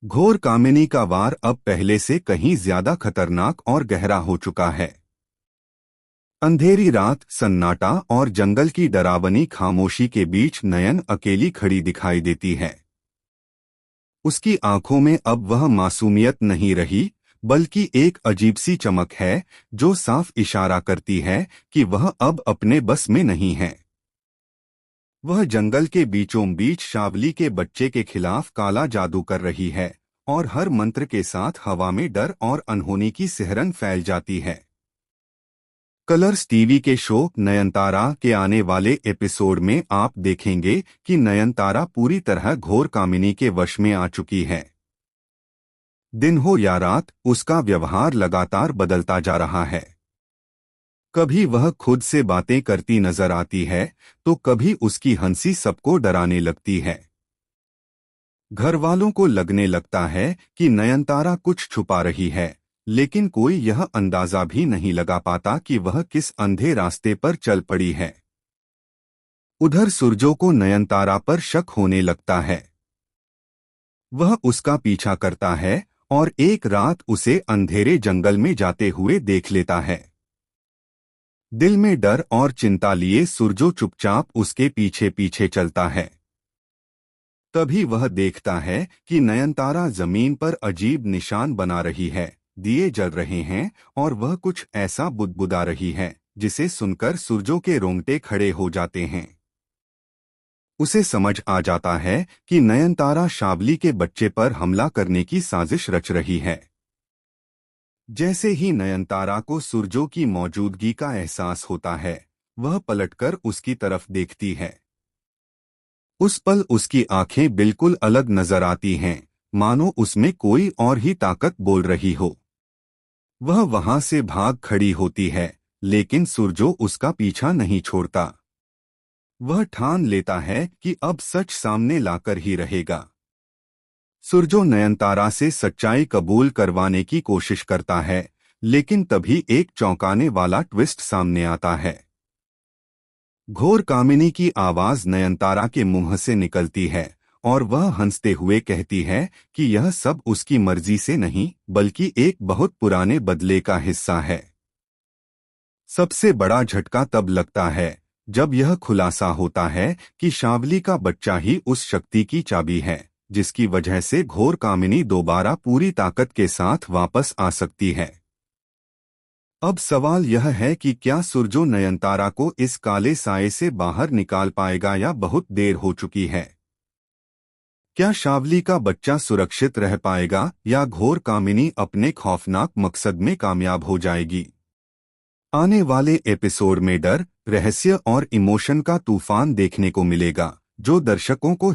घोर कामिनी का वार अब पहले से कहीं ज्यादा खतरनाक और गहरा हो चुका है। अंधेरी रात, सन्नाटा और जंगल की डरावनी खामोशी के बीच नयन अकेली खड़ी दिखाई देती है। उसकी आंखों में अब वह मासूमियत नहीं रही, बल्कि एक अजीब सी चमक है जो साफ इशारा करती है कि वह अब अपने बस में नहीं है। वह जंगल के बीचों बीच शावली के बच्चे के खिलाफ काला जादू कर रही है और हर मंत्र के साथ हवा में डर और अनहोनी की सिहरन फैल जाती है। कलर्स टीवी के शो नयनतारा के आने वाले एपिसोड में आप देखेंगे कि नयनतारा पूरी तरह घोर कामिनी के वश में आ चुकी है। दिन हो या रात, उसका व्यवहार लगातार बदलता जा रहा है। कभी वह खुद से बातें करती नजर आती है तो कभी उसकी हंसी सबको डराने लगती है। घर वालों को लगने लगता है कि नयनतारा कुछ छुपा रही है, लेकिन कोई यह अंदाजा भी नहीं लगा पाता कि वह किस अंधे रास्ते पर चल पड़ी है। उधर सुरजो को नयनतारा पर शक होने लगता है। वह उसका पीछा करता है और एक रात उसे अंधेरे जंगल में जाते हुए देख लेता है। दिल में डर और चिंता लिए सुरजो चुपचाप उसके पीछे पीछे चलता है। तभी वह देखता है कि नयनतारा जमीन पर अजीब निशान बना रही है, दिए जल रहे हैं और वह कुछ ऐसा बुदबुदा रही है जिसे सुनकर सुरजो के रोंगटे खड़े हो जाते हैं। उसे समझ आ जाता है कि नयनतारा शावली के बच्चे पर हमला करने की साजिश रच रही है। जैसे ही नयनतारा को सुरजो की मौजूदगी का एहसास होता है, वह पलटकर उसकी तरफ देखती है। उस पल उसकी आंखें बिल्कुल अलग नजर आती हैं, मानो उसमें कोई और ही ताकत बोल रही हो। वह वहां से भाग खड़ी होती है, लेकिन सुरजो उसका पीछा नहीं छोड़ता। वह ठान लेता है कि अब सच सामने लाकर ही रहेगा। सुरजो नयनतारा से सच्चाई कबूल करवाने की कोशिश करता है, लेकिन तभी एक चौंकाने वाला ट्विस्ट सामने आता है। घोर कामिनी की आवाज नयनतारा के मुंह से निकलती है और वह हंसते हुए कहती है कि यह सब उसकी मर्जी से नहीं, बल्कि एक बहुत पुराने बदले का हिस्सा है। सबसे बड़ा झटका तब लगता है जब यह खुलासा होता है कि शावली का बच्चा ही उस शक्ति की चाबी है जिसकी वजह से घोर कामिनी दोबारा पूरी ताकत के साथ वापस आ सकती है। अब सवाल यह है कि क्या सुरजो नयनतारा को इस काले साए से बाहर निकाल पाएगा या बहुत देर हो चुकी है। क्या शावली का बच्चा सुरक्षित रह पाएगा या घोर कामिनी अपने खौफनाक मकसद में कामयाब हो जाएगी। आने वाले एपिसोड में डर, रहस्य और इमोशन का तूफान देखने को मिलेगा जो दर्शकों को